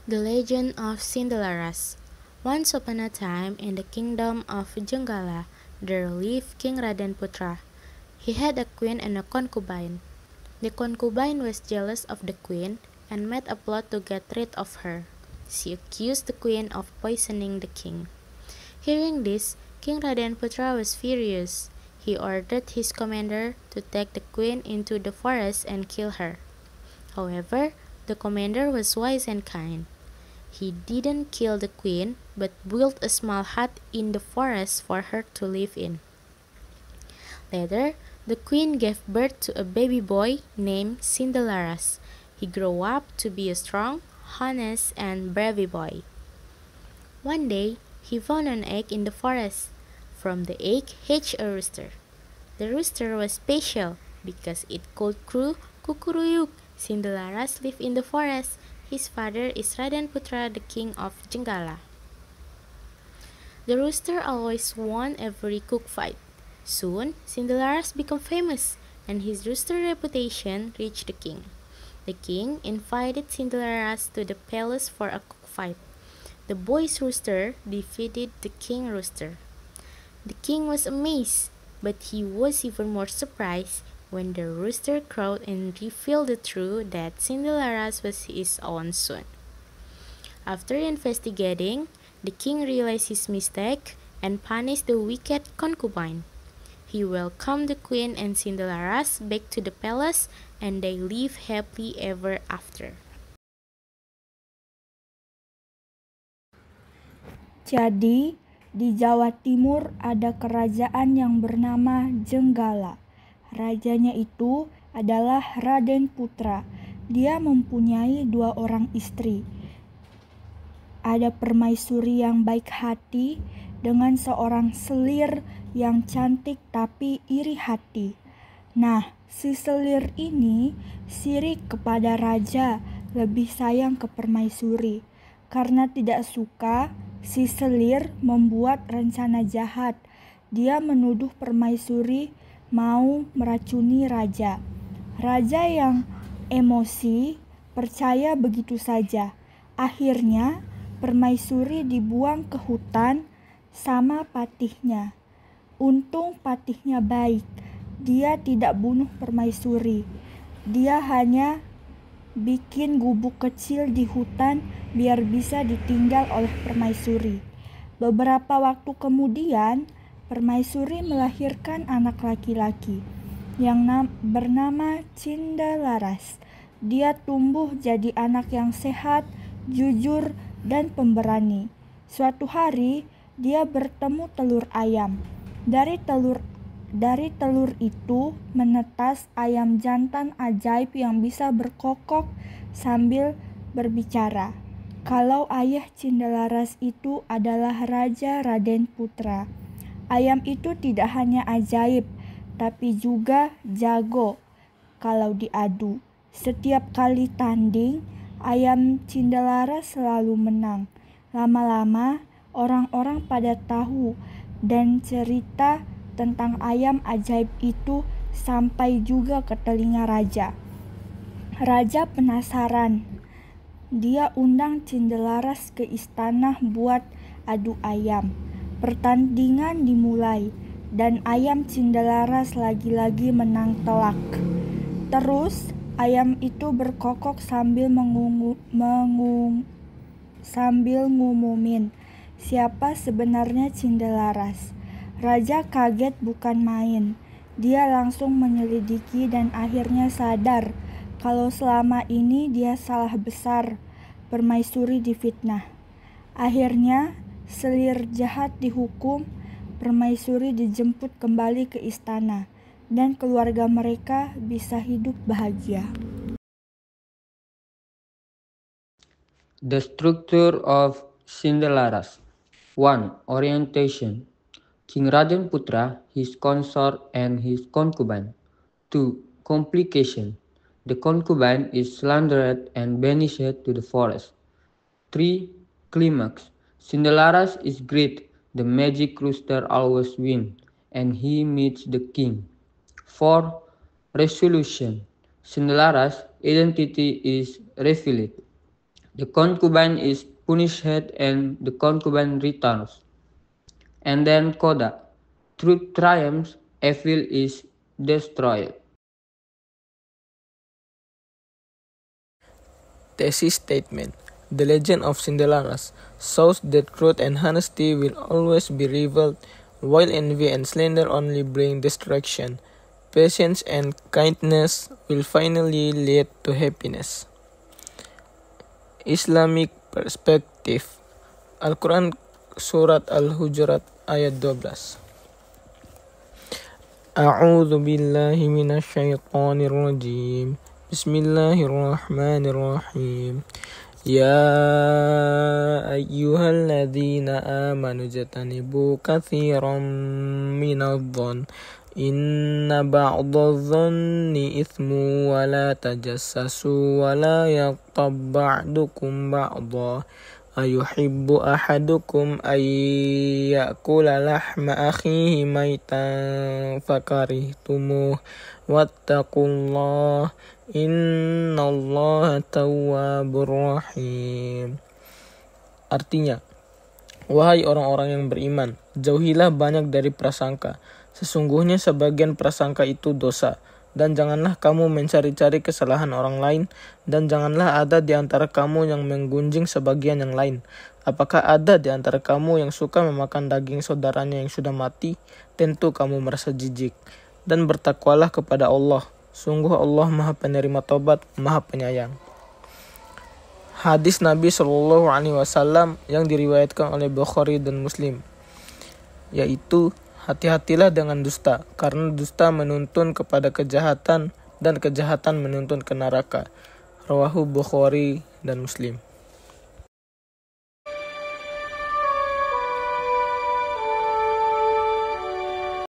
The Legend of Cinderella's. Once upon a time, in the kingdom of Jenggala, there lived King Raden Putra. He had a queen and a concubine. The concubine was jealous of the queen and made a plot to get rid of her. She accused the queen of poisoning the king. Hearing this, King Raden Putra was furious. He ordered his commander to take the queen into the forest and kill her. However, the commander was wise and kind. He didn't kill the queen, but built a small hut in the forest for her to live in. Later, the queen gave birth to a baby boy named Cinderella's. He grew up to be a strong, honest, and brave boy. One day, he found an egg in the forest. From the egg hatched a rooster. The rooster was special because it could crow kukuruyuk. Cinderella's lived in the forest. His father is Raden Putra, the king of Jenggala. The rooster always won every cookfight. Soon, Cinderella's became famous, and his rooster reputation reached the king. The king invited Cinderella's to the palace for a cookfight. The boy's rooster defeated the king rooster. The king was amazed, but he was even more surprised when the rooster crowed and revealed the truth that Cinderella was his own son. After investigating, the king realized his mistake and punished the wicked concubine. He welcomed the queen and Cinderella back to the palace, and they lived happily ever after. Jadi, di Jawa Timur ada kerajaan yang bernama Jenggala. Rajanya itu adalah Raden Putra. Dia mempunyai 2 orang istri. Ada permaisuri yang baik hati dengan seorang selir yang cantik tapi iri hati. Nah, si selir ini sirik kepada raja, lebih sayang ke permaisuri. Karena tidak suka, si selir membuat rencana jahat. Dia menuduh permaisuri mau meracuni raja. Raja yang emosi percaya begitu saja. Akhirnya, permaisuri dibuang ke hutan sama patihnya. Untung patihnya baik. Dia tidak bunuh permaisuri. Dia hanya bikin gubuk kecil di hutan biar bisa ditinggal oleh permaisuri. Beberapa waktu kemudian, permaisuri melahirkan anak laki-laki yang bernama Cindalaras. Dia tumbuh jadi anak yang sehat, jujur, dan pemberani. Suatu hari, dia bertemu telur ayam. Dari telur itu menetas ayam jantan ajaib yang bisa berkokok sambil berbicara. Kalau ayah Cindalaras itu adalah Raja Raden Putra. Ayam itu tidak hanya ajaib, tapi juga jago kalau diadu. Setiap kali tanding, ayam Cindalaras selalu menang. Lama-lama, orang-orang pada tahu dan cerita tentang ayam ajaib itu sampai juga ke telinga raja. Raja penasaran. Dia undang Cindalaras ke istana buat adu ayam. Pertandingan dimulai dan ayam Cindalaras lagi-lagi menang telak. Terus ayam itu berkokok sambil ngumumin siapa sebenarnya Cindalaras. Raja kaget bukan main. Dia langsung menyelidiki dan akhirnya sadar kalau selama ini dia salah besar. Permaisuri difitnah. Akhirnya selir jahat dihukum, permaisuri dijemput kembali ke istana, dan keluarga mereka bisa hidup bahagia. The structure of Cinderella's. 1. Orientation. King Raden Putra, his consort, and his concubine. 2. Complication. The concubine is slandered and banished to the forest. 3. Climax. Cinderella's is great. The magic rooster always wins, and he meets the king. 4. Resolution. Cinderella's identity is revealed. The concubine is punished and the concubine returns. And then coda. Truth triumphs, evil is destroyed. Thesis statement. The legend of Cinderella shows that truth and honesty will always be revealed, while envy and slander only bring destruction. Patience and kindness will finally lead to happiness. Islamic perspective. Al-Quran Surat Al-Hujurat ayat 12. A'udzu billahi minasyaitonir rajim. Bismillahirrahmanirrahim. Ya ayyuhalladzina amanu jatanibu katsiran minadh-dhann inna ba'dadh-dhanni ithmu wa la tajassasu wa la yaghtab ba'dukum ba'dha ayuhibbu ahadukum ay ya'kula lahma akhihi maitan fakarihtumuh wattaqullah innallaha tawwabur rahim. Artinya, wahai orang-orang yang beriman, jauhilah banyak dari prasangka. Sesungguhnya sebagian prasangka itu dosa. Dan janganlah kamu mencari-cari kesalahan orang lain, dan janganlah ada di antara kamu yang menggunjing sebagian yang lain. Apakah ada di antara kamu yang suka memakan daging saudaranya yang sudah mati? Tentu kamu merasa jijik. Dan bertakwalah kepada Allah. Sungguh Allah Maha Penerima Tobat, Maha Penyayang. Hadis Nabi SAW yang diriwayatkan oleh Bukhari dan Muslim, yaitu hati-hatilah dengan dusta, karena dusta menuntun kepada kejahatan dan kejahatan menuntun ke neraka. Rawahu Bukhari dan Muslim.